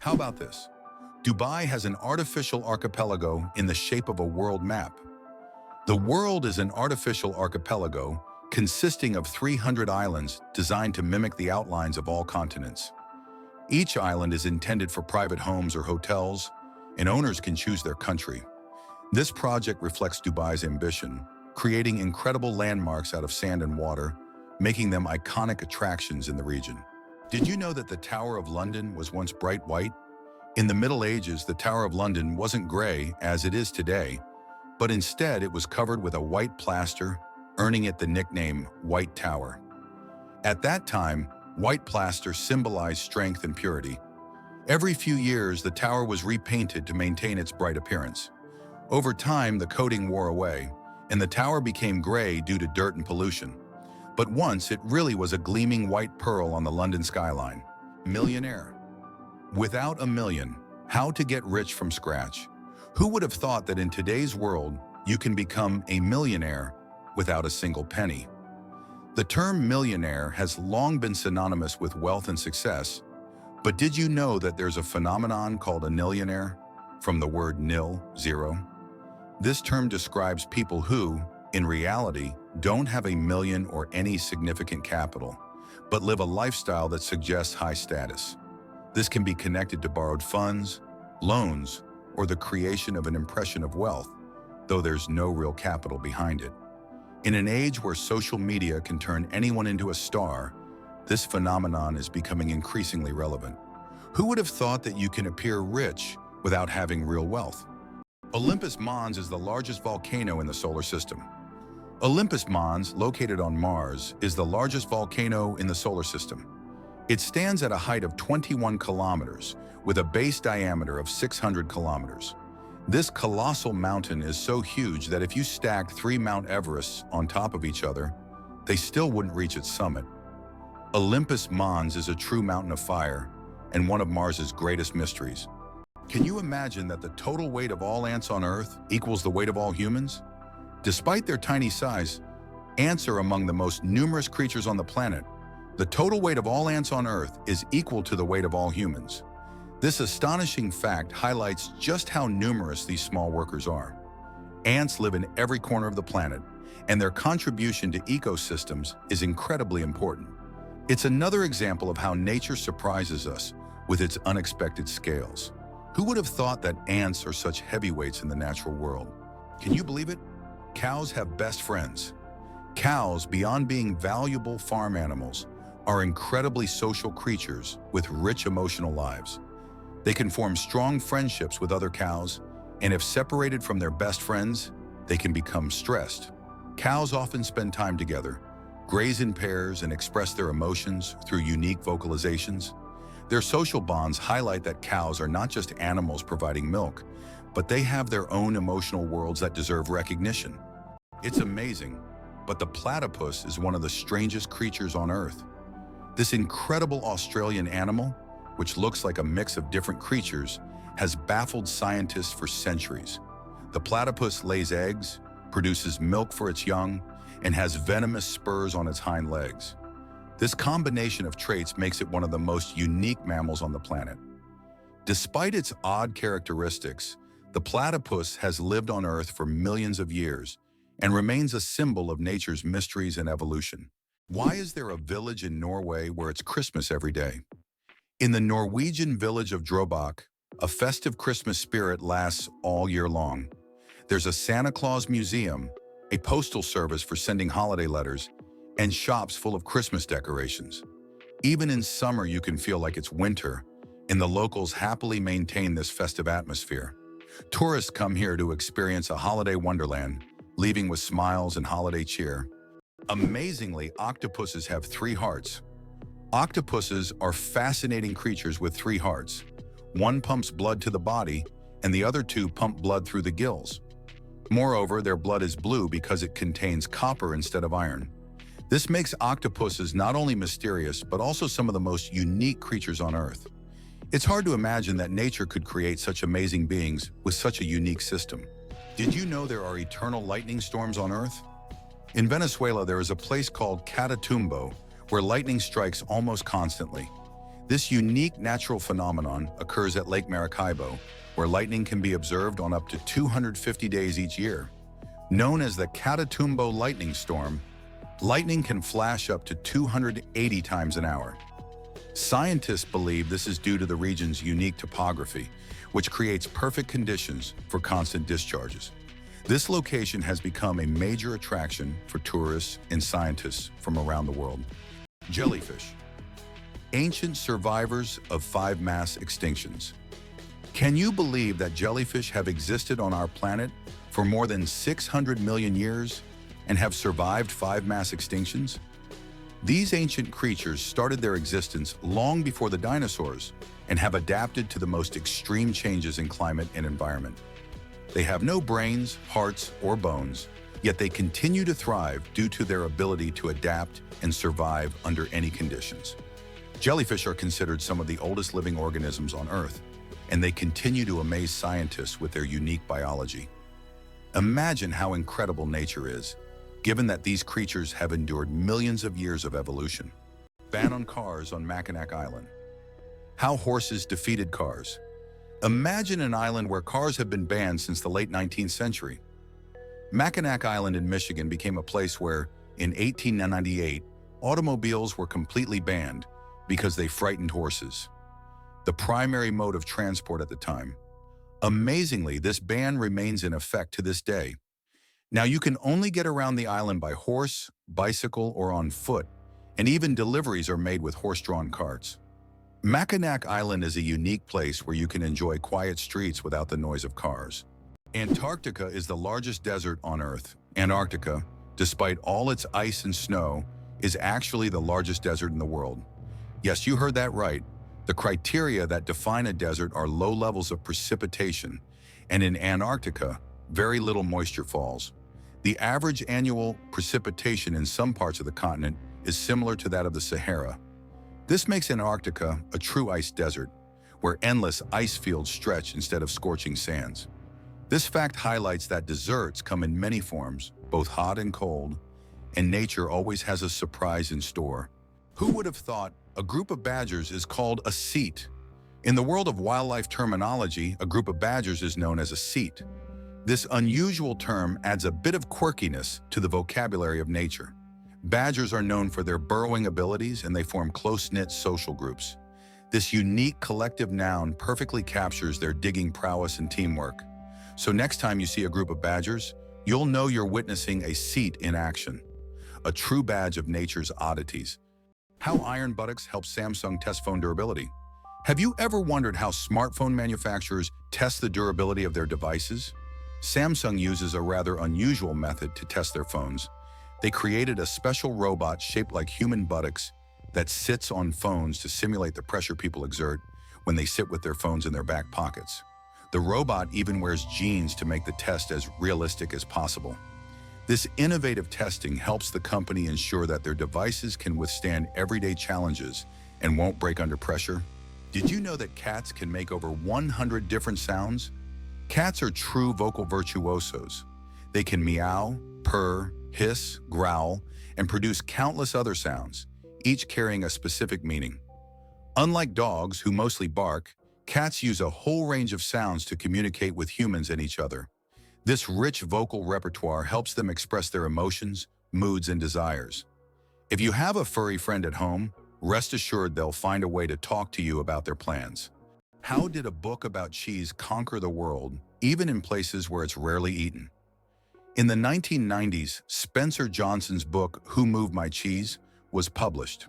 How about this? Dubai has an artificial archipelago in the shape of a world map. The world is an artificial archipelago consisting of 300 islands designed to mimic the outlines of all continents. Each island is intended for private homes or hotels, and owners can choose their country. This project reflects Dubai's ambition, creating incredible landmarks out of sand and water, making them iconic attractions in the region. Did you know that the Tower of London was once bright white? In the Middle Ages, the Tower of London wasn't gray as it is today, but instead it was covered with a white plaster, earning it the nickname White Tower. At that time, white plaster symbolized strength and purity. Every few years, the tower was repainted to maintain its bright appearance. Over time, the coating wore away, and the tower became gray due to dirt and pollution. But once, it really was a gleaming white pearl on the London skyline. Millionaire. Without a million, how to get rich from scratch? Who would have thought that in today's world, you can become a millionaire without a single penny? The term millionaire has long been synonymous with wealth and success, but did you know that there's a phenomenon called a nillionaire, from the word nil, zero? This term describes people who, in reality, don't have a million or any significant capital, but live a lifestyle that suggests high status. This can be connected to borrowed funds, loans, or the creation of an impression of wealth, though there's no real capital behind it. In an age where social media can turn anyone into a star, this phenomenon is becoming increasingly relevant. Who would have thought that you can appear rich without having real wealth? Olympus Mons is the largest volcano in the solar system. Olympus Mons, located on Mars, is the largest volcano in the solar system. It stands at a height of 21 kilometers, with a base diameter of 600 kilometers. This colossal mountain is so huge that if you stacked 3 Mount Everests on top of each other, they still wouldn't reach its summit. Olympus Mons is a true mountain of fire and one of Mars's greatest mysteries. Can you imagine that the total weight of all ants on Earth equals the weight of all humans? Despite their tiny size, ants are among the most numerous creatures on the planet. The total weight of all ants on Earth is equal to the weight of all humans. This astonishing fact highlights just how numerous these small workers are. Ants live in every corner of the planet, and their contribution to ecosystems is incredibly important. It's another example of how nature surprises us with its unexpected scales. Who would have thought that ants are such heavyweights in the natural world? Can you believe it? Cows have best friends. Cows, beyond being valuable farm animals, are incredibly social creatures with rich emotional lives. They can form strong friendships with other cows, and if separated from their best friends, they can become stressed. Cows often spend time together, graze in pairs, and express their emotions through unique vocalizations. Their social bonds highlight that cows are not just animals providing milk, but they have their own emotional worlds that deserve recognition. It's amazing, but the platypus is one of the strangest creatures on Earth. This incredible Australian animal, which looks like a mix of different creatures, has baffled scientists for centuries. The platypus lays eggs, produces milk for its young, and has venomous spurs on its hind legs. This combination of traits makes it one of the most unique mammals on the planet. Despite its odd characteristics, the platypus has lived on Earth for millions of years and remains a symbol of nature's mysteries and evolution. Why is there a village in Norway where it's Christmas every day? In the Norwegian village of Drøbak, a festive Christmas spirit lasts all year long. There's a Santa Claus museum, a postal service for sending holiday letters, and shops full of Christmas decorations. Even in summer, you can feel like it's winter, and the locals happily maintain this festive atmosphere. Tourists come here to experience a holiday wonderland, leaving with smiles and holiday cheer. Amazingly, octopuses have 3 hearts. Octopuses are fascinating creatures with 3 hearts. One pumps blood to the body, and the other 2 pump blood through the gills. Moreover, their blood is blue because it contains copper instead of iron. This makes octopuses not only mysterious, but also some of the most unique creatures on Earth. It's hard to imagine that nature could create such amazing beings with such a unique system. Did you know there are eternal lightning storms on Earth? In Venezuela, there is a place called Catatumbo, where lightning strikes almost constantly. This unique natural phenomenon occurs at Lake Maracaibo, where lightning can be observed on up to 250 days each year. Known as the Catatumbo lightning storm, lightning can flash up to 280 times an hour. Scientists believe this is due to the region's unique topography, which creates perfect conditions for constant discharges. This location has become a major attraction for tourists and scientists from around the world. Jellyfish, ancient survivors of 5 mass extinctions. Can you believe that jellyfish have existed on our planet for more than 600 million years and have survived 5 mass extinctions? These ancient creatures started their existence long before the dinosaurs and have adapted to the most extreme changes in climate and environment. They have no brains, hearts, or bones, yet they continue to thrive due to their ability to adapt and survive under any conditions. Jellyfish are considered some of the oldest living organisms on Earth, and they continue to amaze scientists with their unique biology. Imagine how incredible nature is, given that these creatures have endured millions of years of evolution. Ban on cars on Mackinac Island. How horses defeated cars. Imagine an island where cars have been banned since the late 19th century. Mackinac Island in Michigan became a place where, in 1898, automobiles were completely banned because they frightened horses, the primary mode of transport at the time. Amazingly, this ban remains in effect to this day. Now, you can only get around the island by horse, bicycle, or on foot, and even deliveries are made with horse-drawn carts. Mackinac Island is a unique place where you can enjoy quiet streets without the noise of cars. Antarctica is the largest desert on Earth. Antarctica, despite all its ice and snow, is actually the largest desert in the world. Yes, you heard that right. The criteria that define a desert are low levels of precipitation, and in Antarctica, very little moisture falls. The average annual precipitation in some parts of the continent is similar to that of the Sahara. This makes Antarctica a true ice desert, where endless ice fields stretch instead of scorching sands. This fact highlights that deserts come in many forms, both hot and cold, and nature always has a surprise in store. Who would have thought a group of badgers is called a ceat? In the world of wildlife terminology, a group of badgers is known as a ceat. This unusual term adds a bit of quirkiness to the vocabulary of nature. Badgers are known for their burrowing abilities, and they form close-knit social groups. This unique collective noun perfectly captures their digging prowess and teamwork. So next time you see a group of badgers, you'll know you're witnessing a ceat in action, a true badge of nature's oddities. How iron buttocks help Samsung test phone durability. Have you ever wondered how smartphone manufacturers test the durability of their devices? Samsung uses a rather unusual method to test their phones. They created a special robot shaped like human buttocks that sits on phones to simulate the pressure people exert when they sit with their phones in their back pockets. The robot even wears jeans to make the test as realistic as possible. This innovative testing helps the company ensure that their devices can withstand everyday challenges and won't break under pressure. Did you know that cats can make over 100 different sounds? Cats are true vocal virtuosos. They can meow, purr, hiss, growl, and produce countless other sounds, each carrying a specific meaning. Unlike dogs, who mostly bark, cats use a whole range of sounds to communicate with humans and each other. This rich vocal repertoire helps them express their emotions, moods, and desires. If you have a furry friend at home, rest assured they'll find a way to talk to you about their plans. How did a book about cheese conquer the world, even in places where it's rarely eaten? In the 1990s, Spencer Johnson's book, Who Moved My Cheese, was published.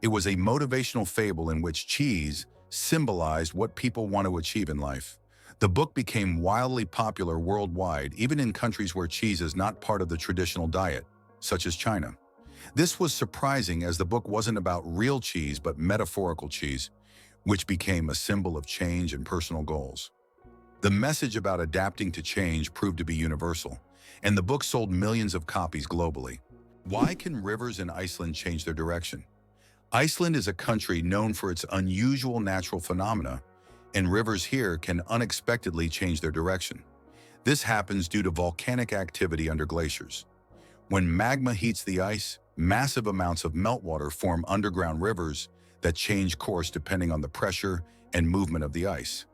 It was a motivational fable in which cheese symbolized what people want to achieve in life. The book became wildly popular worldwide, even in countries where cheese is not part of the traditional diet, such as China. This was surprising as the book wasn't about real cheese but metaphorical cheese, which became a symbol of change and personal goals. The message about adapting to change proved to be universal, and the book sold millions of copies globally. Why can rivers in Iceland change their direction? Iceland is a country known for its unusual natural phenomena, and rivers here can unexpectedly change their direction. This happens due to volcanic activity under glaciers. When magma heats the ice, massive amounts of meltwater form underground rivers that change course depending on the pressure and movement of the ice.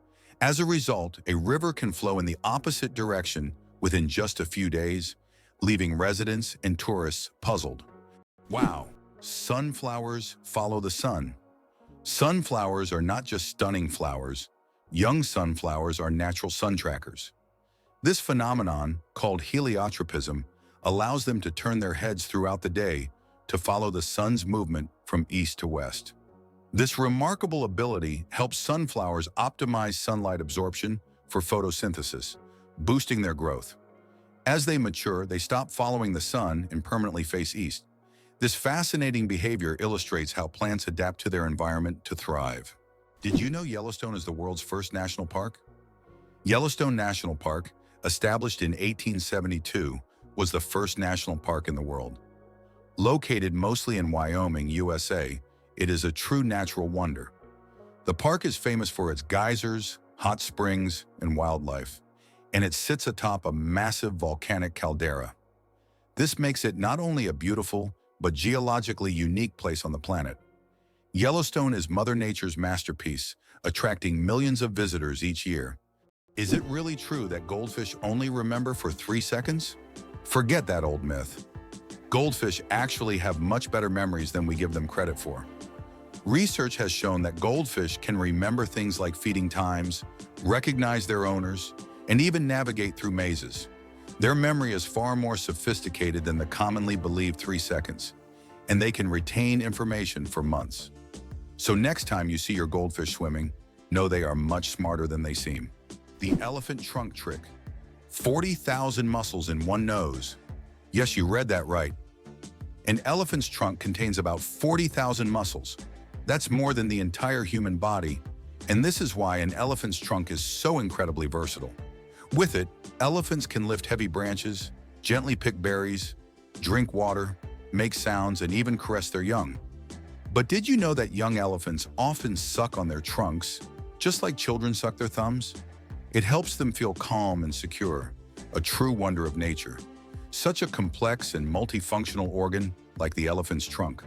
As a result, a river can flow in the opposite direction within just a few days, leaving residents and tourists puzzled. Wow, sunflowers follow the sun. Sunflowers are not just stunning flowers. Young sunflowers are natural sun trackers. This phenomenon, called heliotropism, allows them to turn their heads throughout the day to follow the sun's movement from east to west. This remarkable ability helps sunflowers optimize sunlight absorption for photosynthesis, boosting their growth. As they mature, they stop following the sun and permanently face east. This fascinating behavior illustrates how plants adapt to their environment to thrive. Did you know Yellowstone is the world's first national park? Yellowstone National Park, established in 1872, was the first national park in the world. Located mostly in Wyoming, USA, it is a true natural wonder. The park is famous for its geysers, hot springs, and wildlife, and it sits atop a massive volcanic caldera. This makes it not only a beautiful, but geologically unique place on the planet. Yellowstone is Mother Nature's masterpiece, attracting millions of visitors each year. Is it really true that goldfish only remember for 3 seconds? Forget that old myth. Goldfish actually have much better memories than we give them credit for. Research has shown that goldfish can remember things like feeding times, recognize their owners, and even navigate through mazes. Their memory is far more sophisticated than the commonly believed 3 seconds, and they can retain information for months. So next time you see your goldfish swimming, know they are much smarter than they seem. The elephant trunk trick. 40,000 muscles in one nose. Yes, you read that right. An elephant's trunk contains about 40,000 muscles. That's more than the entire human body, and this is why an elephant's trunk is so incredibly versatile. With it, elephants can lift heavy branches, gently pick berries, drink water, make sounds, and even caress their young. But did you know that young elephants often suck on their trunks, just like children suck their thumbs? It helps them feel calm and secure, a true wonder of nature. Such a complex and multifunctional organ like the elephant's trunk.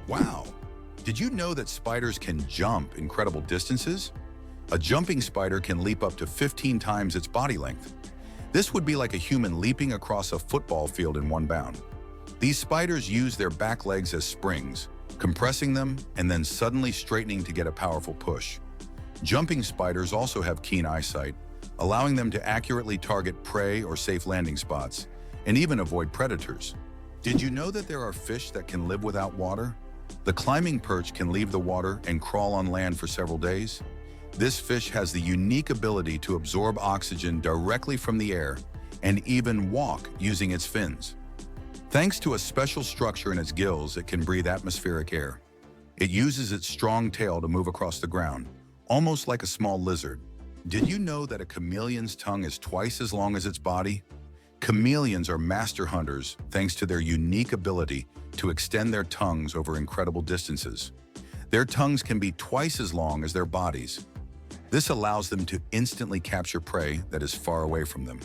Wow! Did you know that spiders can jump incredible distances? A jumping spider can leap up to 15 times its body length. This would be like a human leaping across a football field in one bound. These spiders use their back legs as springs, compressing them and then suddenly straightening to get a powerful push. Jumping spiders also have keen eyesight, allowing them to accurately target prey or safe landing spots, and even avoid predators. Did you know that there are fish that can live without water? The climbing perch can leave the water and crawl on land for several days. This fish has the unique ability to absorb oxygen directly from the air and even walk using its fins. Thanks to a special structure in its gills, it can breathe atmospheric air. It uses its strong tail to move across the ground, almost like a small lizard. Did you know that a chameleon's tongue is twice as long as its body? Chameleons are master hunters thanks to their unique ability to extend their tongues over incredible distances. Their tongues can be twice as long as their bodies. This allows them to instantly capture prey that is far away from them.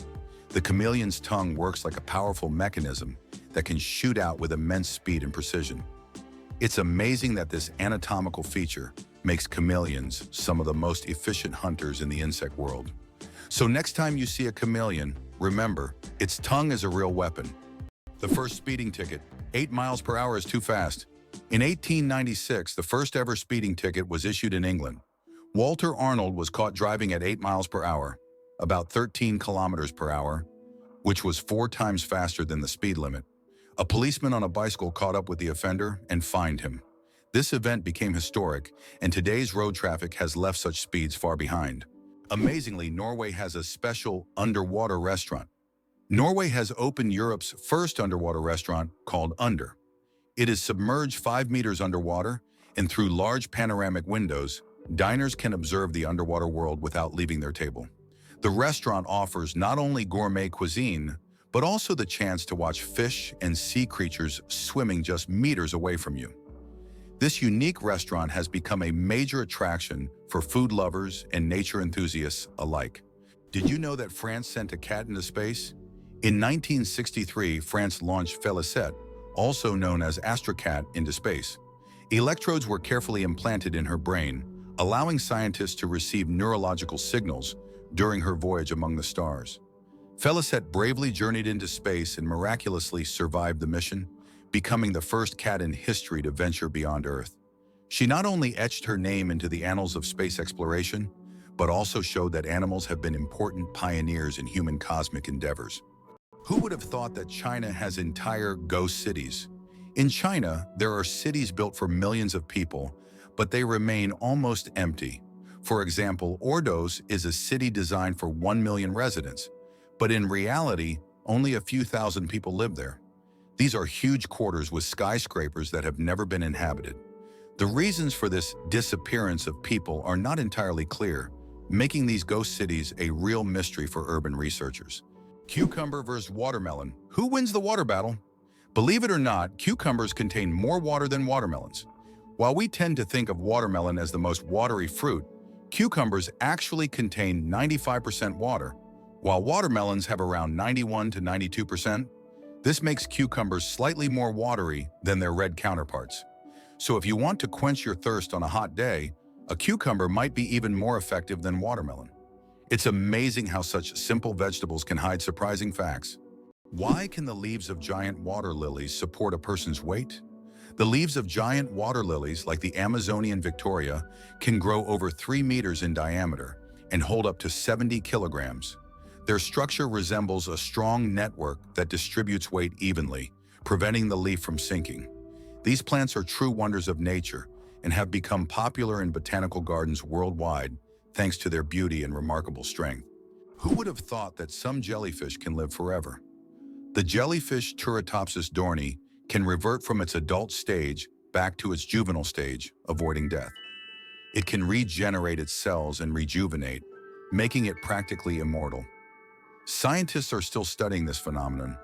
The chameleon's tongue works like a powerful mechanism that can shoot out with immense speed and precision. It's amazing that this anatomical feature makes chameleons some of the most efficient hunters in the insect world. So next time you see a chameleon, remember, its tongue is a real weapon. The first speeding ticket. 8 miles per hour is too fast. In 1896, the first ever speeding ticket was issued in England. Walter Arnold was caught driving at 8 miles per hour, about 13 kilometers per hour, which was 4 times faster than the speed limit. A policeman on a bicycle caught up with the offender and fined him. This event became historic, and today's road traffic has left such speeds far behind. Amazingly, Norway has a special underwater restaurant. Norway has opened Europe's first underwater restaurant called Under. It is submerged 5 meters underwater, and through large panoramic windows, diners can observe the underwater world without leaving their table. The restaurant offers not only gourmet cuisine, but also the chance to watch fish and sea creatures swimming just meters away from you. This unique restaurant has become a major attraction for food lovers and nature enthusiasts alike. Did you know that France sent a cat into space? In 1963, France launched Félicité, also known as Astrocat, into space. Electrodes were carefully implanted in her brain, allowing scientists to receive neurological signals during her voyage among the stars. Felicette bravely journeyed into space and miraculously survived the mission, becoming the first cat in history to venture beyond Earth. She not only etched her name into the annals of space exploration, but also showed that animals have been important pioneers in human cosmic endeavors. Who would have thought that China has entire ghost cities? In China, there are cities built for millions of people, but they remain almost empty. For example, Ordos is a city designed for 1 million residents, but in reality, only a few thousand people live there. These are huge quarters with skyscrapers that have never been inhabited. The reasons for this disappearance of people are not entirely clear, making these ghost cities a real mystery for urban researchers. Cucumber versus watermelon. Who wins the water battle? Believe it or not, cucumbers contain more water than watermelons. While we tend to think of watermelon as the most watery fruit, cucumbers actually contain 95% water, while watermelons have around 91 to 92%. This makes cucumbers slightly more watery than their red counterparts. So if you want to quench your thirst on a hot day, a cucumber might be even more effective than watermelon. It's amazing how such simple vegetables can hide surprising facts. Why can the leaves of giant water lilies support a person's weight? The leaves of giant water lilies, like the Amazonian Victoria, can grow over 3 meters in diameter and hold up to 70 kilograms. Their structure resembles a strong network that distributes weight evenly, preventing the leaf from sinking. These plants are true wonders of nature and have become popular in botanical gardens worldwide thanks to their beauty and remarkable strength. Who would have thought that some jellyfish can live forever? The jellyfish Turritopsis dohrnii can revert from its adult stage back to its juvenile stage, avoiding death. It can regenerate its cells and rejuvenate, making it practically immortal. Scientists are still studying this phenomenon,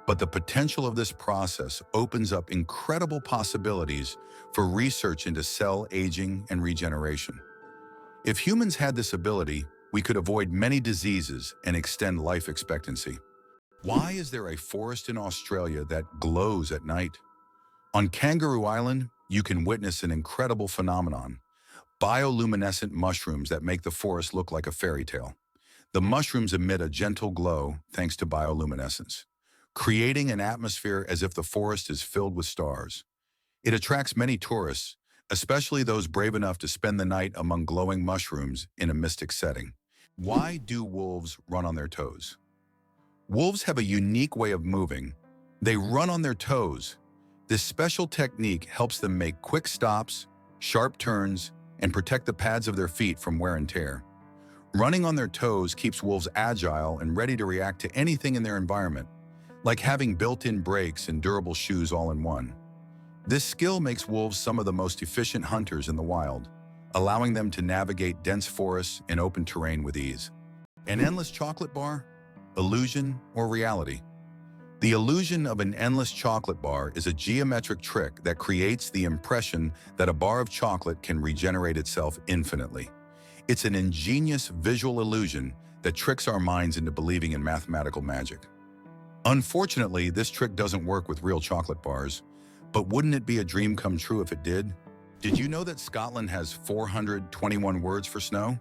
but the potential of this process opens up incredible possibilities for research into cell aging and regeneration. If humans had this ability, we could avoid many diseases and extend life expectancy. Why is there a forest in Australia that glows at night? On Kangaroo Island, you can witness an incredible phenomenon: bioluminescent mushrooms that make the forest look like a fairy tale. The mushrooms emit a gentle glow thanks to bioluminescence, creating an atmosphere as if the forest is filled with stars. It attracts many tourists, especially those brave enough to spend the night among glowing mushrooms in a mystic setting. Why do wolves run on their toes? Wolves have a unique way of moving. They run on their toes. This special technique helps them make quick stops, sharp turns, and protect the pads of their feet from wear and tear. Running on their toes keeps wolves agile and ready to react to anything in their environment, like having built-in brakes and durable shoes all in one. This skill makes wolves some of the most efficient hunters in the wild, allowing them to navigate dense forests and open terrain with ease. An endless chocolate bar? Illusion or reality? The illusion of an endless chocolate bar is a geometric trick that creates the impression that a bar of chocolate can regenerate itself infinitely. It's an ingenious visual illusion that tricks our minds into believing in mathematical magic. Unfortunately, this trick doesn't work with real chocolate bars, but wouldn't it be a dream come true if it did? Did you know that Scotland has 421 words for snow?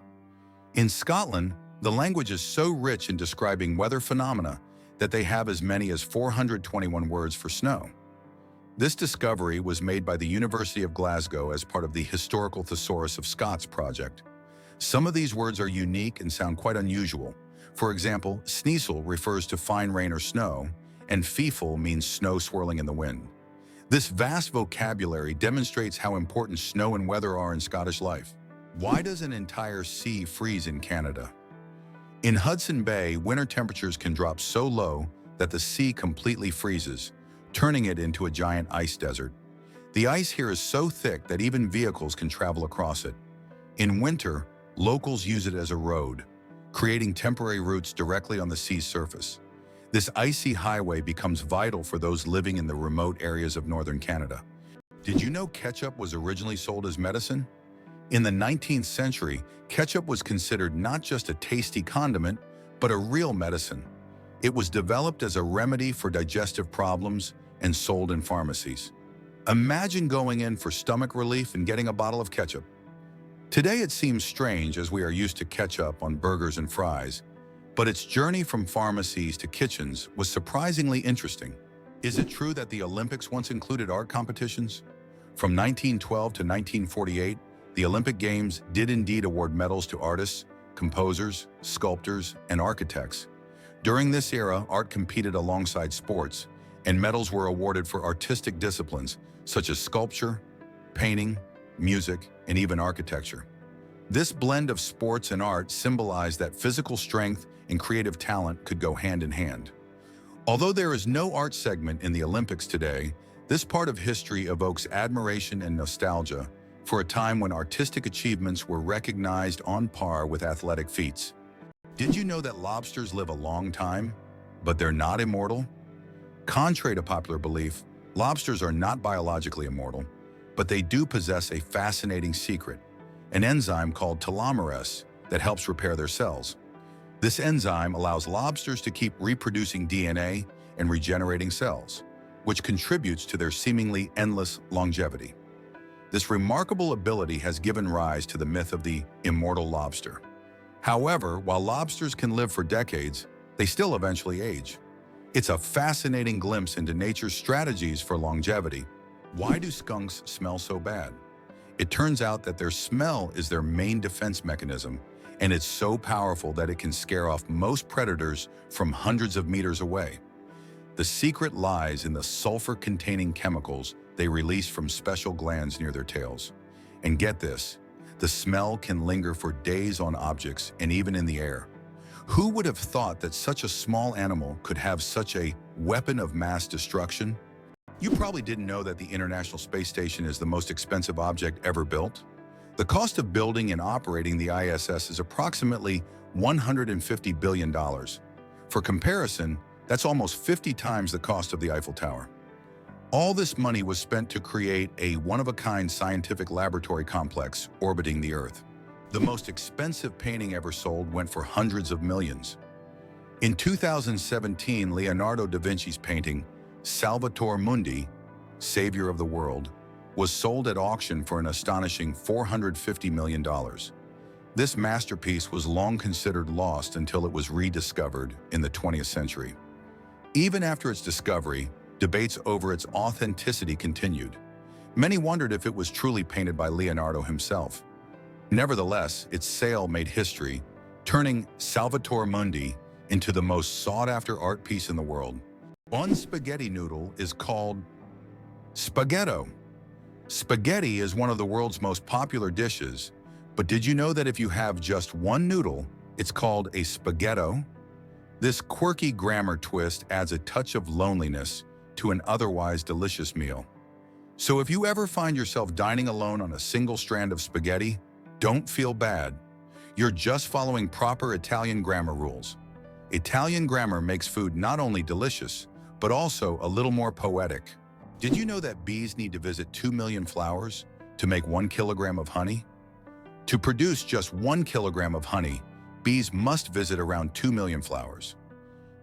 In Scotland, the language is so rich in describing weather phenomena that they have as many as 421 words for snow. This discovery was made by the University of Glasgow as part of the Historical Thesaurus of Scots project. Some of these words are unique and sound quite unusual. For example, sneasel refers to fine rain or snow, and feeful means snow swirling in the wind. This vast vocabulary demonstrates how important snow and weather are in Scottish life. Why does an entire sea freeze in Canada? In Hudson Bay, winter temperatures can drop so low that the sea completely freezes, turning it into a giant ice desert. The ice here is so thick that even vehicles can travel across it. In winter, locals use it as a road, creating temporary routes directly on the sea's surface. This icy highway becomes vital for those living in the remote areas of northern Canada. Did you know ketchup was originally sold as medicine? In the 19th century, ketchup was considered not just a tasty condiment, but a real medicine. It was developed as a remedy for digestive problems and sold in pharmacies. Imagine going in for stomach relief and getting a bottle of ketchup. Today it seems strange as we are used to ketchup on burgers and fries, but its journey from pharmacies to kitchens was surprisingly interesting. Is it true that the Olympics once included art competitions? From 1912 to 1948, the Olympic Games did indeed award medals to artists, composers, sculptors, and architects. During this era, art competed alongside sports, and medals were awarded for artistic disciplines such as sculpture, painting, music, and even architecture. This blend of sports and art symbolized that physical strength and creative talent could go hand in hand. Although there is no art segment in the Olympics today, this part of history evokes admiration and nostalgia for a time when artistic achievements were recognized on par with athletic feats. Did you know that lobsters live a long time, but they're not immortal? Contrary to popular belief, lobsters are not biologically immortal, but they do possess a fascinating secret, an enzyme called telomerase that helps repair their cells. This enzyme allows lobsters to keep reproducing DNA and regenerating cells, which contributes to their seemingly endless longevity. This remarkable ability has given rise to the myth of the immortal lobster. However, while lobsters can live for decades, they still eventually age. It's a fascinating glimpse into nature's strategies for longevity. Why do skunks smell so bad? It turns out that their smell is their main defense mechanism, and it's so powerful that it can scare off most predators from hundreds of meters away. The secret lies in the sulfur-containing chemicals they release from special glands near their tails. And get this, the smell can linger for days on objects and even in the air. Who would have thought that such a small animal could have such a weapon of mass destruction? You probably didn't know that the International Space Station is the most expensive object ever built. The cost of building and operating the ISS is approximately $150 billion. For comparison, that's almost 50 times the cost of the Eiffel Tower. All this money was spent to create a one-of-a-kind scientific laboratory complex orbiting the Earth. The most expensive painting ever sold went for hundreds of millions. In 2017, Leonardo da Vinci's painting, Salvator Mundi, Savior of the World, was sold at auction for an astonishing $450 million. This masterpiece was long considered lost until it was rediscovered in the 20th century. Even after its discovery, debates over its authenticity continued. Many wondered if it was truly painted by Leonardo himself. Nevertheless, its sale made history, turning Salvator Mundi into the most sought-after art piece in the world. One spaghetti noodle is called spaghetto. Spaghetti is one of the world's most popular dishes, but did you know that if you have just one noodle, it's called a spaghetto? This quirky grammar twist adds a touch of loneliness to an otherwise delicious meal. So if you ever find yourself dining alone on a single strand of spaghetti, don't feel bad. You're just following proper Italian grammar rules. Italian grammar makes food not only delicious, but also a little more poetic. Did you know that bees need to visit 2 million flowers to make 1 kilogram of honey? To produce just 1 kilogram of honey, bees must visit around 2 million flowers.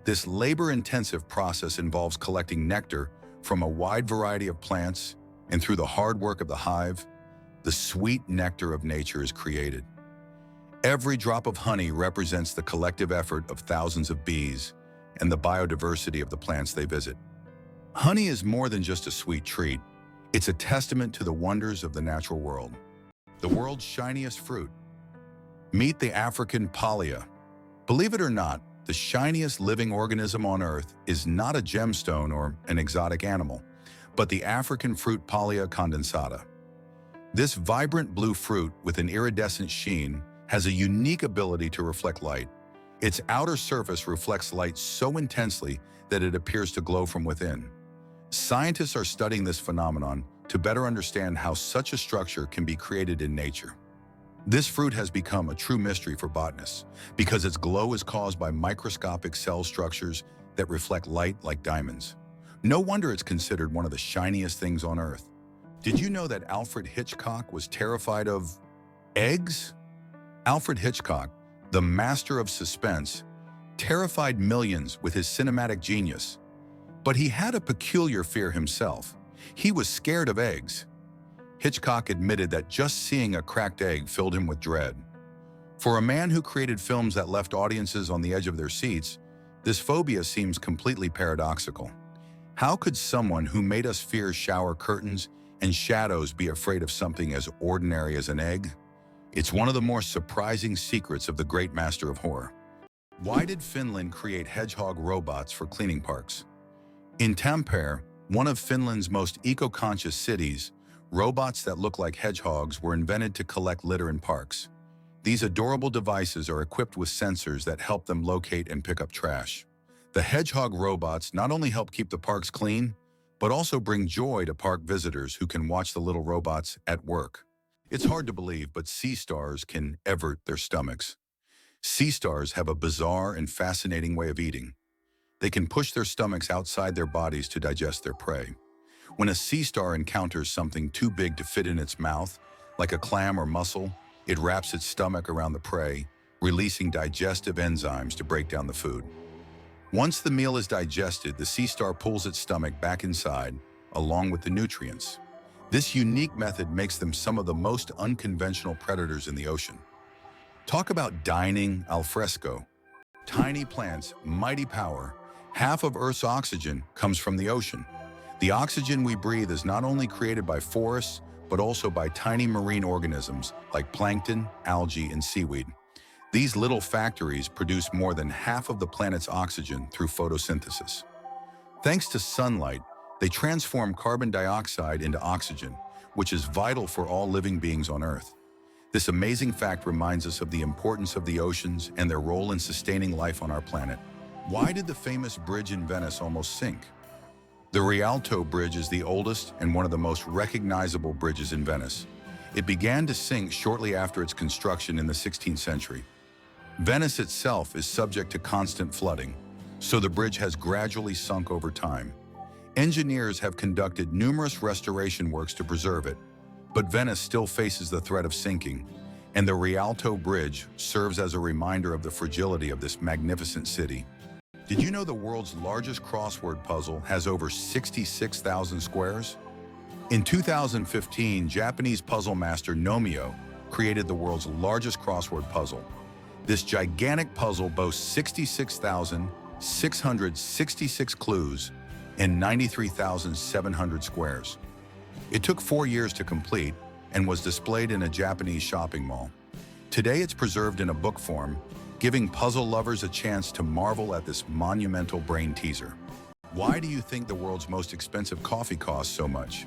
This labor-intensive process involves collecting nectar from a wide variety of plants, and through the hard work of the hive, the sweet nectar of nature is created. Every drop of honey represents the collective effort of thousands of bees and the biodiversity of the plants they visit. Honey is more than just a sweet treat. It's a testament to the wonders of the natural world. The world's shiniest fruit. Meet the African palea. Believe it or not, the shiniest living organism on Earth is not a gemstone or an exotic animal, but the African fruit Palea condensata. This vibrant blue fruit with an iridescent sheen has a unique ability to reflect light. Its outer surface reflects light so intensely that it appears to glow from within. Scientists are studying this phenomenon to better understand how such a structure can be created in nature. This fruit has become a true mystery for botanists because its glow is caused by microscopic cell structures that reflect light like diamonds. No wonder it's considered one of the shiniest things on Earth. Did you know that Alfred Hitchcock was terrified of eggs? Alfred Hitchcock, the master of suspense, terrified millions with his cinematic genius. But he had a peculiar fear himself. He was scared of eggs. Hitchcock admitted that just seeing a cracked egg filled him with dread. For a man who created films that left audiences on the edge of their seats, this phobia seems completely paradoxical. How could someone who made us fear shower curtains and shadows be afraid of something as ordinary as an egg? It's one of the more surprising secrets of the great master of horror. Why did Finland create hedgehog robots for cleaning parks? In Tampere, one of Finland's most eco-conscious cities, robots that look like hedgehogs were invented to collect litter in parks. These adorable devices are equipped with sensors that help them locate and pick up trash. The hedgehog robots not only help keep the parks clean, but also bring joy to park visitors who can watch the little robots at work. It's hard to believe, but sea stars can evert their stomachs. Sea stars have a bizarre and fascinating way of eating. They can push their stomachs outside their bodies to digest their prey. When a sea star encounters something too big to fit in its mouth, like a clam or mussel, it wraps its stomach around the prey, releasing digestive enzymes to break down the food. Once the meal is digested, the sea star pulls its stomach back inside, along with the nutrients. This unique method makes them some of the most unconventional predators in the ocean. Talk about dining al fresco. Tiny plants, mighty power. Half of Earth's oxygen comes from the ocean. The oxygen we breathe is not only created by forests, but also by tiny marine organisms like plankton, algae, and seaweed. These little factories produce more than half of the planet's oxygen through photosynthesis. Thanks to sunlight, they transform carbon dioxide into oxygen, which is vital for all living beings on Earth. This amazing fact reminds us of the importance of the oceans and their role in sustaining life on our planet. Why did the famous bridge in Venice almost sink? The Rialto Bridge is the oldest and one of the most recognizable bridges in Venice. It began to sink shortly after its construction in the 16th century. Venice itself is subject to constant flooding, so the bridge has gradually sunk over time. Engineers have conducted numerous restoration works to preserve it, but Venice still faces the threat of sinking, and the Rialto Bridge serves as a reminder of the fragility of this magnificent city. Did you know the world's largest crossword puzzle has over 66,000 squares? In 2015, Japanese puzzle master Nomio created the world's largest crossword puzzle. This gigantic puzzle boasts 66,666 clues and 93,700 squares. It took 4 years to complete and was displayed in a Japanese shopping mall. Today it's preserved in a book form, giving puzzle lovers a chance to marvel at this monumental brain teaser. Why do you think the world's most expensive coffee costs so much?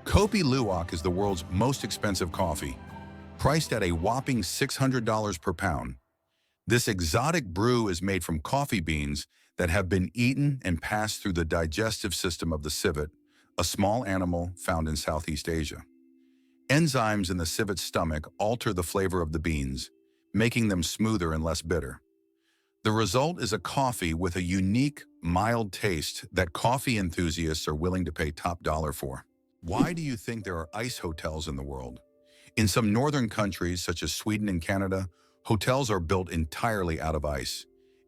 Kopi Luwak is the world's most expensive coffee, priced at a whopping $600 per pound. This exotic brew is made from coffee beans that have been eaten and passed through the digestive system of the civet, a small animal found in Southeast Asia. Enzymes in the civet's stomach alter the flavor of the beans, making them smoother and less bitter. The result is a coffee with a unique, mild taste that coffee enthusiasts are willing to pay top dollar for. Why do you think there are ice hotels in the world? In some northern countries, such as Sweden and Canada, hotels are built entirely out of ice.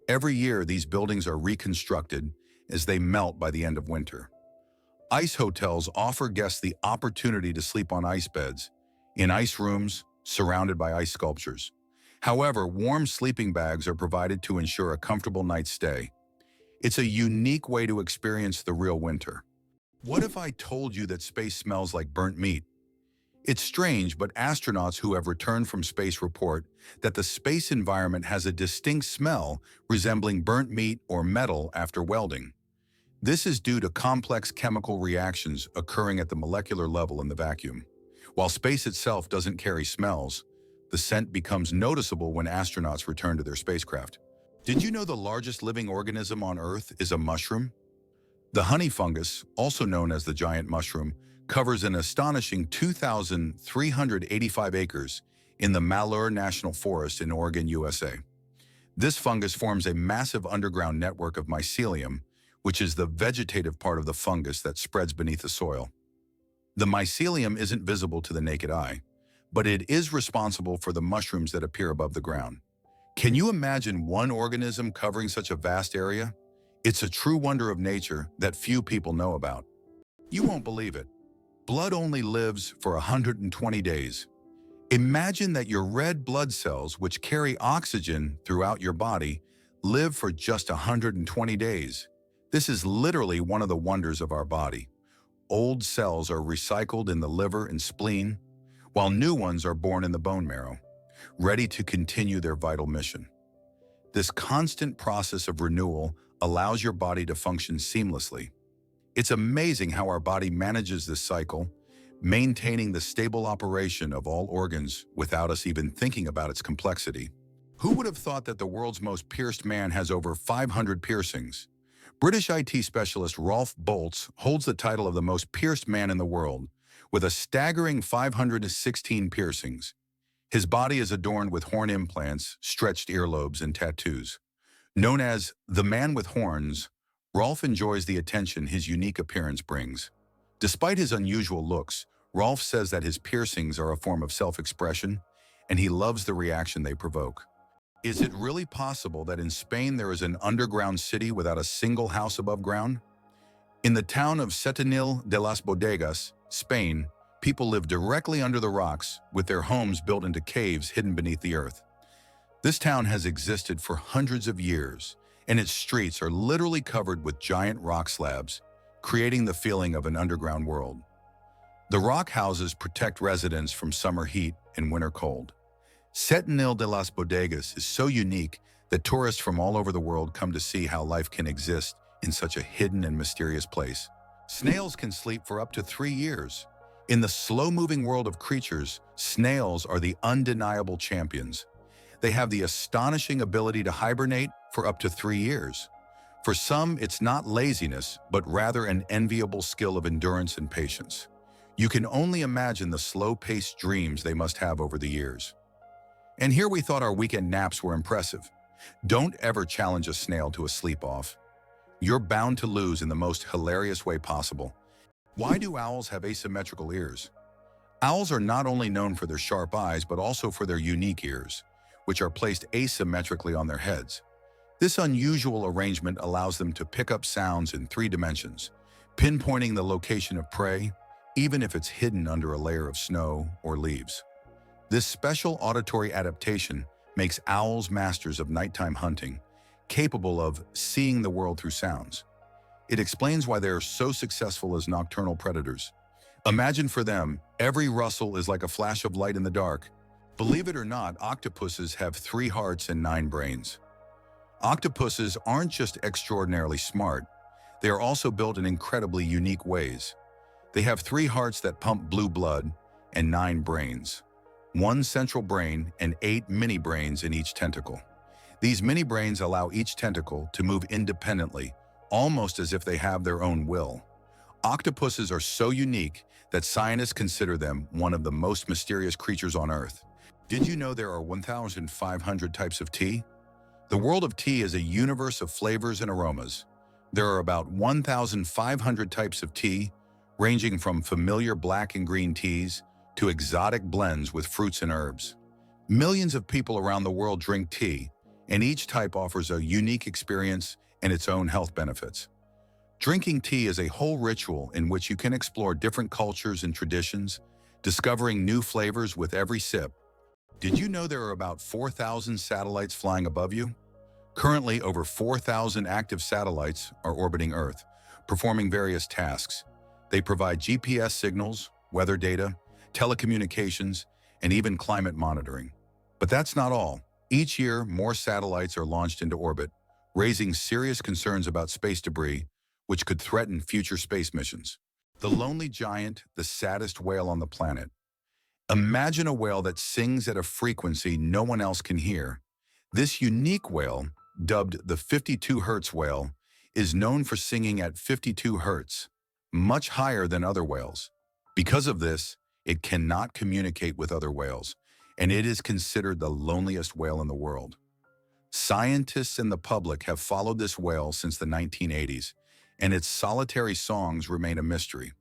Every year, these buildings are reconstructed as they melt by the end of winter. Ice hotels offer guests the opportunity to sleep on ice beds, in ice rooms, surrounded by ice sculptures. However, warm sleeping bags are provided to ensure a comfortable night's stay. It's a unique way to experience the real winter. What if I told you that space smells like burnt meat? It's strange, but astronauts who have returned from space report that the space environment has a distinct smell resembling burnt meat or metal after welding. This is due to complex chemical reactions occurring at the molecular level in the vacuum. While space itself doesn't carry smells, the scent becomes noticeable when astronauts return to their spacecraft. Did you know the largest living organism on Earth is a mushroom? The honey fungus, also known as the giant mushroom, covers an astonishing 2,385 acres in the Malheur National Forest in Oregon, USA. This fungus forms a massive underground network of mycelium, which is the vegetative part of the fungus that spreads beneath the soil. The mycelium isn't visible to the naked eye, but it is responsible for the mushrooms that appear above the ground. Can you imagine one organism covering such a vast area? It's a true wonder of nature that few people know about. You won't believe it. Blood only lives for 120 days. Imagine that your red blood cells, which carry oxygen throughout your body, live for just 120 days. This is literally one of the wonders of our body. Old cells are recycled in the liver and spleen, while new ones are born in the bone marrow, ready to continue their vital mission. This constant process of renewal allows your body to function seamlessly. It's amazing how our body manages this cycle, maintaining the stable operation of all organs without us even thinking about its complexity. Who would have thought that the world's most pierced man has over 500 piercings? British IT specialist Rolf Boltz holds the title of the most pierced man in the world, with a staggering 516 piercings. His body is adorned with horn implants, stretched earlobes, and tattoos. Known as the man with horns, Rolf enjoys the attention his unique appearance brings. Despite his unusual looks, Rolf says that his piercings are a form of self-expression, and he loves the reaction they provoke. Is it really possible that in Spain there is an underground city without a single house above ground? In the town of Setenil de las Bodegas, Spain, people live directly under the rocks, with their homes built into caves hidden beneath the earth. This town has existed for hundreds of years, and its streets are literally covered with giant rock slabs, creating the feeling of an underground world. The rock houses protect residents from summer heat and winter cold. Setenil de las Bodegas is so unique that tourists from all over the world come to see how life can exist in such a hidden and mysterious place. Snails can sleep for up to 3 years. In the slow-moving world of creatures, snails are the undeniable champions. They have the astonishing ability to hibernate for up to 3 years. For some, it's not laziness, but rather an enviable skill of endurance and patience. You can only imagine the slow-paced dreams they must have over the years. And here we thought our weekend naps were impressive. Don't ever challenge a snail to a sleep-off. You're bound to lose in the most hilarious way possible. Why do owls have asymmetrical ears? Owls are not only known for their sharp eyes, but also for their unique ears, which are placed asymmetrically on their heads. This unusual arrangement allows them to pick up sounds in 3 dimensions, pinpointing the location of prey, even if it's hidden under a layer of snow or leaves. This special auditory adaptation makes owls masters of nighttime hunting, capable of seeing the world through sounds. It explains why they are so successful as nocturnal predators. Imagine for them, every rustle is like a flash of light in the dark. Believe it or not, octopuses have 3 hearts and 9 brains. Octopuses aren't just extraordinarily smart, they are also built in incredibly unique ways. They have 3 hearts that pump blue blood and 9 brains. 1 central brain and 8 mini brains in each tentacle. These mini brains allow each tentacle to move independently, almost as if they have their own will. Octopuses are so unique that scientists consider them one of the most mysterious creatures on Earth. Did you know there are 1,500 types of tea? The world of tea is a universe of flavors and aromas. There are about 1,500 types of tea, ranging from familiar black and green teas to exotic blends with fruits and herbs. Millions of people around the world drink tea, and each type offers a unique experience and its own health benefits. Drinking tea is a whole ritual in which you can explore different cultures and traditions, discovering new flavors with every sip. Did you know there are about 4,000 satellites flying above you? Currently, over 4,000 active satellites are orbiting Earth, performing various tasks. They provide GPS signals, weather data, telecommunications, and even climate monitoring. But that's not all. Each year, more satellites are launched into orbit, raising serious concerns about space debris, which could threaten future space missions. The lonely giant, the saddest whale on the planet. Imagine a whale that sings at a frequency no one else can hear. This unique whale, dubbed the 52 Hertz whale, is known for singing at 52 Hertz, much higher than other whales. Because of this, it cannot communicate with other whales, and it is considered the loneliest whale in the world. Scientists and the public have followed this whale since the 1980s, and its solitary songs remain a mystery.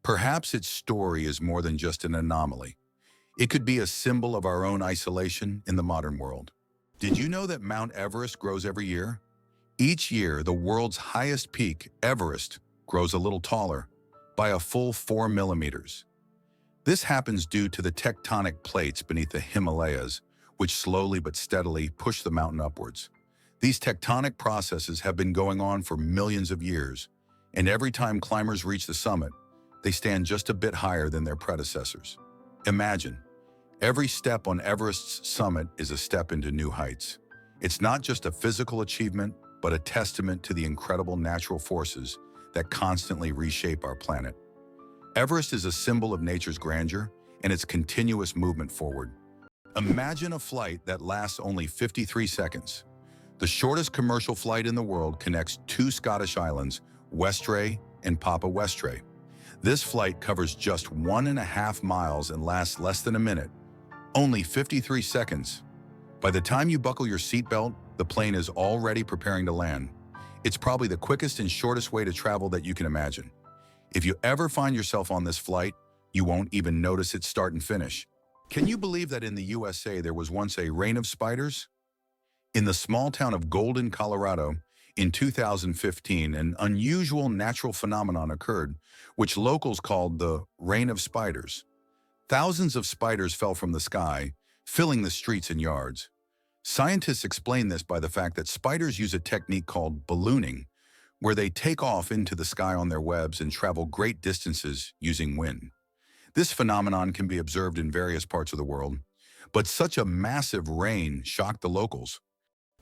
Perhaps its story is more than just an anomaly. It could be a symbol of our own isolation in the modern world. Did you know that Mount Everest grows every year? Each year, the world's highest peak, Everest, grows a little taller. by a full 4 millimeters. This happens due to the tectonic plates beneath the Himalayas, which slowly but steadily push the mountain upwards. These tectonic processes have been going on for millions of years, and every time climbers reach the summit, they stand just a bit higher than their predecessors. Imagine, every step on Everest's summit is a step into new heights. It's not just a physical achievement, but a testament to the incredible natural forces that constantly reshape our planet. Everest is a symbol of nature's grandeur and its continuous movement forward. Imagine a flight that lasts only 53 seconds. The shortest commercial flight in the world connects two Scottish islands, Westray and Papa Westray. This flight covers just 1.5 miles and lasts less than a minute, only 53 seconds. By the time you buckle your seatbelt, the plane is already preparing to land. It's probably the quickest and shortest way to travel that you can imagine. If you ever find yourself on this flight, you won't even notice its start and finish. Can you believe that in the USA there was once a rain of spiders? In the small town of Golden, Colorado, in 2015, an unusual natural phenomenon occurred, which locals called the Rain of Spiders. Thousands of spiders fell from the sky, filling the streets and yards. Scientists explain this by the fact that spiders use a technique called ballooning, where they take off into the sky on their webs and travel great distances using wind. This phenomenon can be observed in various parts of the world, but such a massive rain shocked the locals.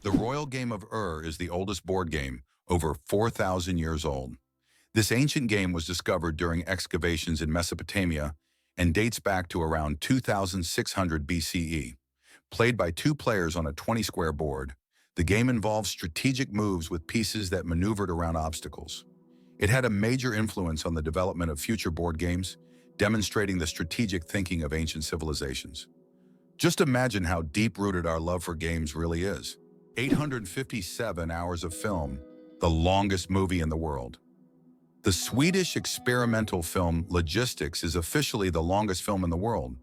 The Royal Game of Ur is the oldest board game, over 4,000 years old. This ancient game was discovered during excavations in Mesopotamia and dates back to around 2600 BCE. Played by two players on a 20-square board, the game involved strategic moves with pieces that maneuvered around obstacles. It had a major influence on the development of future board games, demonstrating the strategic thinking of ancient civilizations. Just imagine how deep-rooted our love for games really is. 857 hours of film, the longest movie in the world. The Swedish experimental film Logistics is officially the longest film in the world.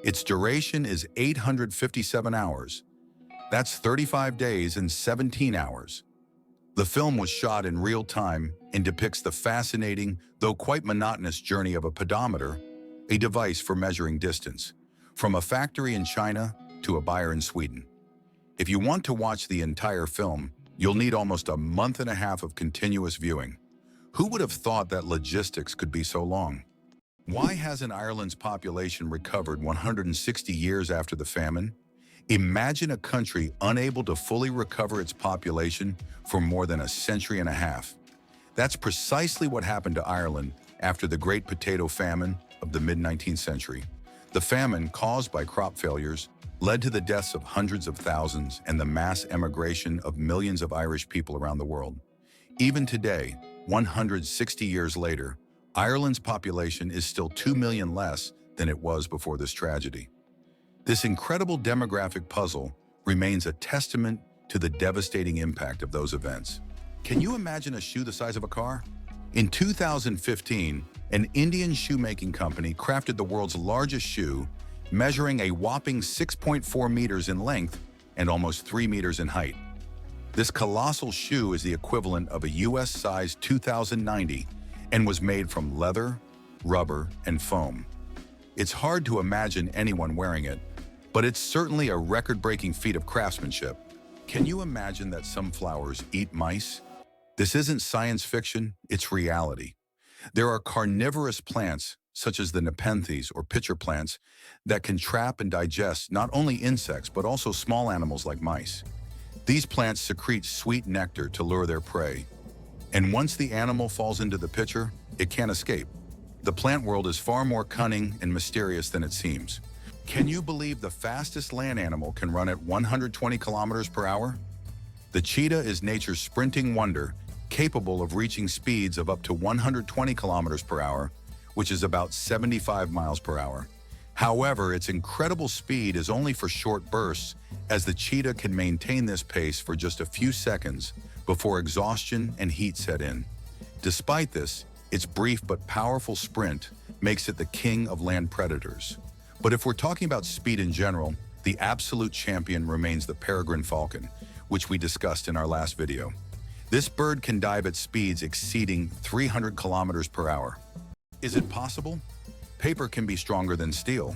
Its duration is 857 hours. That's 35 days and 17 hours. The film was shot in real time and depicts the fascinating, though quite monotonous journey of a pedometer, a device for measuring distance, from a factory in China to a buyer in Sweden. If you want to watch the entire film, you'll need almost a month and a half of continuous viewing. Who would have thought that logistics could be so long? Why hasn't Ireland's population recovered 160 years after the famine? Imagine a country unable to fully recover its population for more than a century and a half. That's precisely what happened to Ireland after the Great Potato Famine of the mid-19th century. The famine, caused by crop failures, led to the deaths of hundreds of thousands and the mass emigration of millions of Irish people around the world. Even today, 160 years later, Ireland's population is still 2 million less than it was before this tragedy. This incredible demographic puzzle remains a testament to the devastating impact of those events. Can you imagine a shoe the size of a car? In 2015, an Indian shoemaking company crafted the world's largest shoe, measuring a whopping 6.4 meters in length and almost 3 meters in height. This colossal shoe is the equivalent of a US-sized 2090 and was made from leather, rubber, and foam. It's hard to imagine anyone wearing it, but it's certainly a record-breaking feat of craftsmanship. Can you imagine that some flowers eat mice? This isn't science fiction, it's reality. There are carnivorous plants, such as the nepenthes or pitcher plants, that can trap and digest not only insects but also small animals like mice. These plants secrete sweet nectar to lure their prey, and once the animal falls into the pitcher, it can't escape. The plant world is far more cunning and mysterious than it seems. Can you believe the fastest land animal can run at 120 kilometers per hour? The cheetah is nature's sprinting wonder, capable of reaching speeds of up to 120 kilometers per hour, which is about 75 miles per hour. However, its incredible speed is only for short bursts, as the cheetah can maintain this pace for just a few seconds before exhaustion and heat set in. Despite this, its brief but powerful sprint makes it the king of land predators. But if we're talking about speed in general, the absolute champion remains the peregrine falcon, which we discussed in our last video. This bird can dive at speeds exceeding 300 kilometers per hour. Is it possible? Paper can be stronger than steel.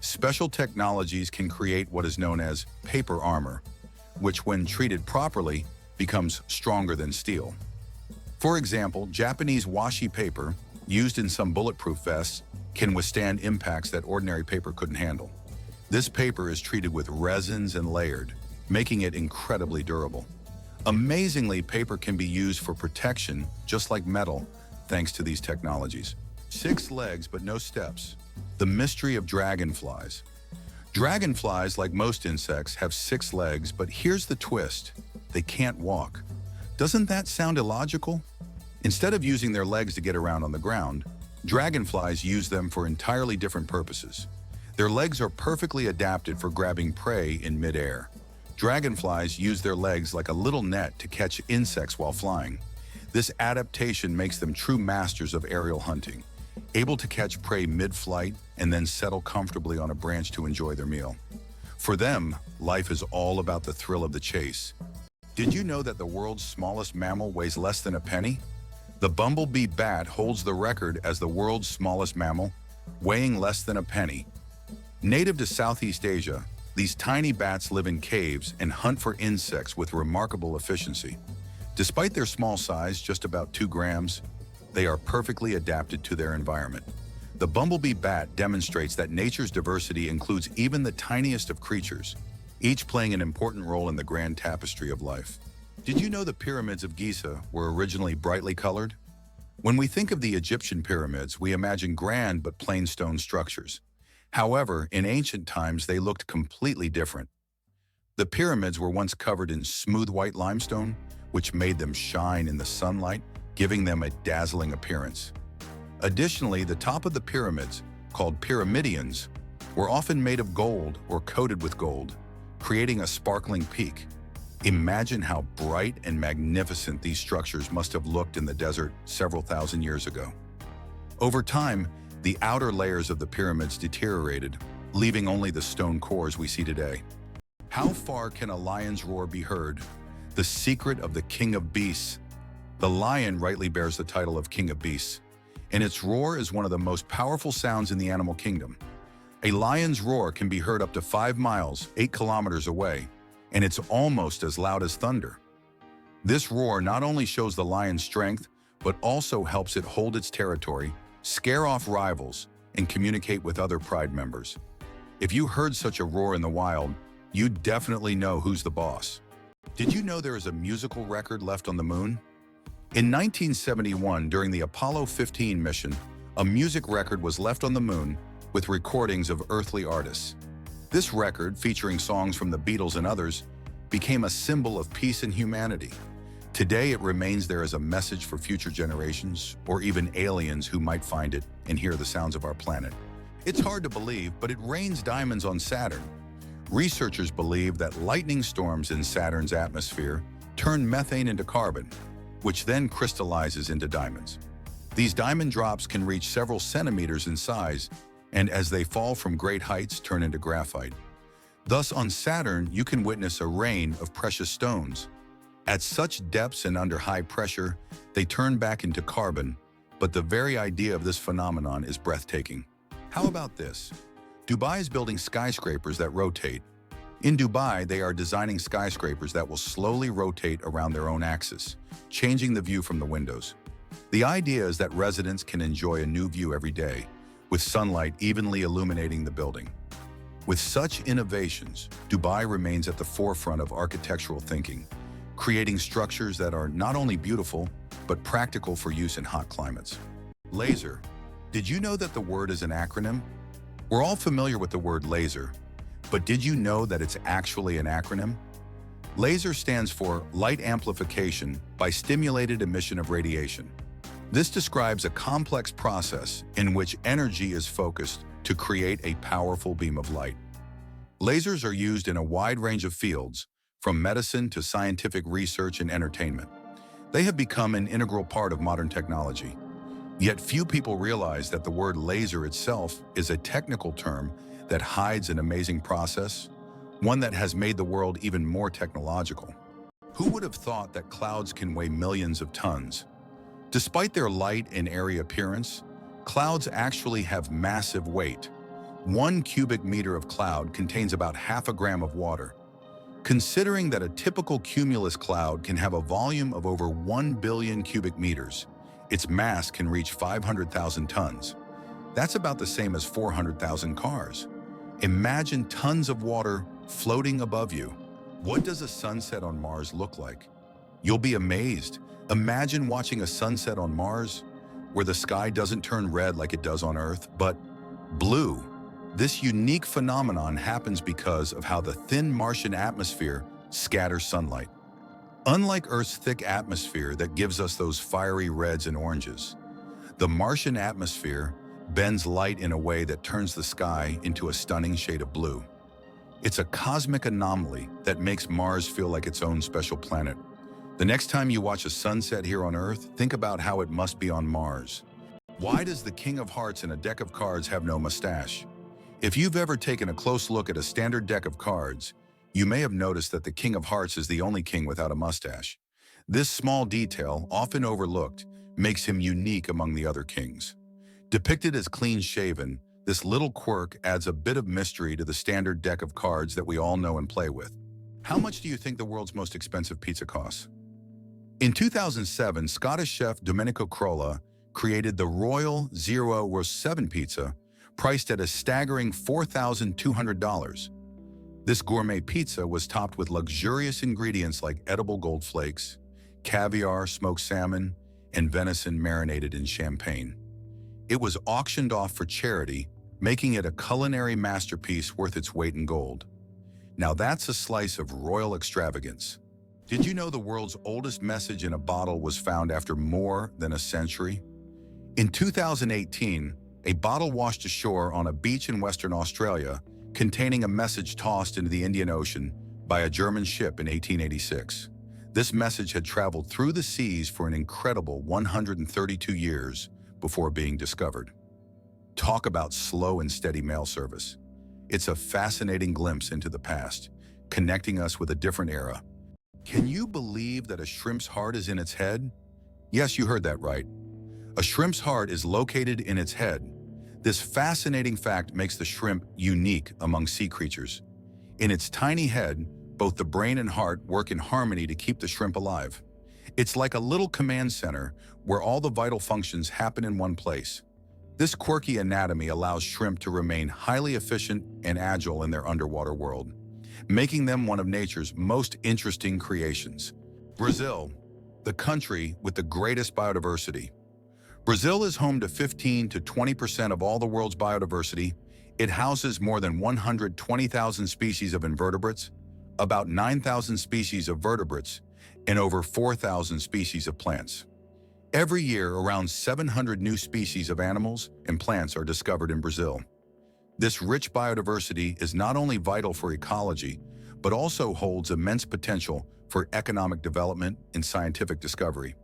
Special technologies can create what is known as paper armor, which when treated properly becomes stronger than steel. For example, Japanese washi paper, used in some bulletproof vests, can withstand impacts that ordinary paper couldn't handle. This paper is treated with resins and layered, making it incredibly durable. Amazingly, paper can be used for protection, just like metal, thanks to these technologies. 6 legs but no steps. The mystery of dragonflies. Dragonflies, like most insects, have 6 legs, but here's the twist. They can't walk. Doesn't that sound illogical? Instead of using their legs to get around on the ground, dragonflies use them for entirely different purposes. Their legs are perfectly adapted for grabbing prey in midair. Dragonflies use their legs like a little net to catch insects while flying. This adaptation makes them true masters of aerial hunting, able to catch prey mid-flight and then settle comfortably on a branch to enjoy their meal. For them, life is all about the thrill of the chase. Did you know that the world's smallest mammal weighs less than a penny? The bumblebee bat holds the record as the world's smallest mammal, weighing less than a penny. Native to Southeast Asia, these tiny bats live in caves and hunt for insects with remarkable efficiency. Despite their small size, just about 2 grams, they are perfectly adapted to their environment. The bumblebee bat demonstrates that nature's diversity includes even the tiniest of creatures, each playing an important role in the grand tapestry of life. Did you know the pyramids of Giza were originally brightly colored? When we think of the Egyptian pyramids, we imagine grand but plain stone structures. However, in ancient times, they looked completely different. The pyramids were once covered in smooth white limestone, which made them shine in the sunlight, giving them a dazzling appearance. Additionally, the top of the pyramids, called pyramidions, were often made of gold or coated with gold, creating a sparkling peak. Imagine how bright and magnificent these structures must have looked in the desert several thousand years ago. Over time, the outer layers of the pyramids deteriorated, leaving only the stone cores we see today. How far can a lion's roar be heard? The secret of the King of Beasts. The lion rightly bears the title of King of Beasts, and its roar is one of the most powerful sounds in the animal kingdom. A lion's roar can be heard up to 5 miles, 8 kilometers away, and it's almost as loud as thunder. This roar not only shows the lion's strength, but also helps it hold its territory, scare off rivals, and communicate with other pride members. If you heard such a roar in the wild, you'd definitely know who's the boss. Did you know there is a musical record left on the moon? In 1971, during the Apollo 15 mission, a music record was left on the moon with recordings of earthly artists. This record, featuring songs from the Beatles and others, became a symbol of peace and humanity. Today, it remains there as a message for future generations, or even aliens who might find it and hear the sounds of our planet. It's hard to believe, but it rains diamonds on Saturn. Researchers believe that lightning storms in Saturn's atmosphere turn methane into carbon, which then crystallizes into diamonds. These diamond drops can reach several centimeters in size, and as they fall from great heights, turn into graphite. Thus, on Saturn, you can witness a rain of precious stones. At such depths and under high pressure, they turn back into carbon, but the very idea of this phenomenon is breathtaking. How about this? Dubai is building skyscrapers that rotate. In Dubai, they are designing skyscrapers that will slowly rotate around their own axis, changing the view from the windows. The idea is that residents can enjoy a new view every day, with sunlight evenly illuminating the building. With such innovations, Dubai remains at the forefront of architectural thinking, creating structures that are not only beautiful, but practical for use in hot climates. Laser. Did you know that the word is an acronym? We're all familiar with the word laser, but did you know that it's actually an acronym? LASER stands for Light Amplification by Stimulated Emission of Radiation. This describes a complex process in which energy is focused to create a powerful beam of light. Lasers are used in a wide range of fields, from medicine to scientific research and entertainment. They have become an integral part of modern technology. Yet few people realize that the word laser itself is a technical term that hides an amazing process, one that has made the world even more technological. Who would have thought that clouds can weigh millions of tons? Despite their light and airy appearance, Clouds actually have massive weight. 1 cubic meter of cloud contains about half a gram of water. Considering that a typical cumulus cloud can have a volume of over 1 billion cubic meters, its mass can reach 500,000 tons. That's about the same as 400,000 cars. Imagine tons of water floating above you. What does a sunset on Mars look like? You'll be amazed. Imagine watching a sunset on Mars, where the sky doesn't turn red like it does on Earth, but blue. This unique phenomenon happens because of how the thin Martian atmosphere scatters sunlight. Unlike Earth's thick atmosphere that gives us those fiery reds and oranges, the Martian atmosphere bends light in a way that turns the sky into a stunning shade of blue. It's a cosmic anomaly that makes Mars feel like its own special planet. The next time you watch a sunset here on Earth, think about how it must be on Mars. Why does the King of Hearts in a deck of cards have no mustache? If you've ever taken a close look at a standard deck of cards, you may have noticed that the King of Hearts is the only king without a mustache. This small detail, often overlooked, makes him unique among the other kings. Depicted as clean-shaven, this little quirk adds a bit of mystery to the standard deck of cards that we all know and play with. How much do you think the world's most expensive pizza costs? In 2007, Scottish chef Domenico Crolla created the Royal 007 pizza, priced at a staggering $4,200. This gourmet pizza was topped with luxurious ingredients like edible gold flakes, caviar, smoked salmon, and venison marinated in champagne. It was auctioned off for charity, making it a culinary masterpiece worth its weight in gold. Now that's a slice of royal extravagance. Did you know the world's oldest message in a bottle was found after more than a century? In 2018, a bottle washed ashore on a beach in Western Australia containing a message tossed into the Indian Ocean by a German ship in 1886. This message had traveled through the seas for an incredible 132 years before being discovered. Talk about slow and steady mail service. It's a fascinating glimpse into the past, connecting us with a different era. Can you believe that a shrimp's heart is in its head? Yes, you heard that right. A shrimp's heart is located in its head. This fascinating fact makes the shrimp unique among sea creatures. In its tiny head, both the brain and heart work in harmony to keep the shrimp alive. It's like a little command center where all the vital functions happen in one place. This quirky anatomy allows shrimp to remain highly efficient and agile in their underwater world, making them one of nature's most interesting creations. Brazil, the country with the greatest biodiversity. Brazil is home to 15 to 20% of all the world's biodiversity. It houses more than 120,000 species of invertebrates, about 9,000 species of vertebrates, and over 4,000 species of plants. Every year, around 700 new species of animals and plants are discovered in Brazil. This rich biodiversity is not only vital for ecology, but also holds immense potential for economic development and scientific discovery.